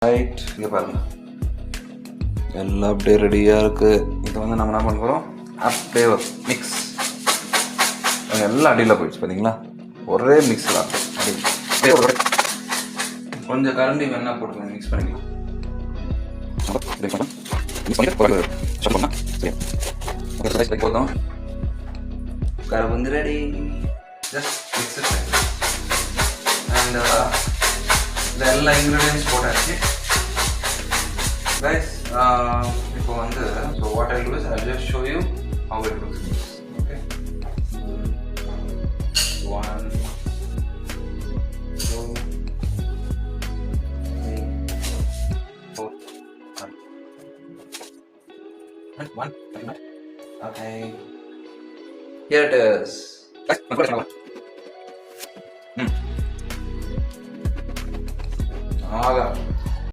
Right, இங்கே பாருங்க, எல்லாம் அப்படியே ரெடியாக இருக்குது. இதை வந்து நம்ம என்ன பண்ணுறோம், அப்படியே மிக்ஸ் எல்லாம் அடியில் போயிடுச்சு. பார்த்தீங்களா, ஒரே மிக்ஸ் தான். அடி கொஞ்சம் கரண்டி வேணா போட்டு மிக்ஸ் பண்ணிக்கலாம். போதும், கரும்பு ready. Just mix it. And இந்த எல்லா இன்க்ரீடியன்ஸ் போட்டாச்சு கைஸ். இப்போ வந்து so what I to is I just show you how it looks. Okay, 1 2 3 4 5 1. Okay, here it is. ஆகா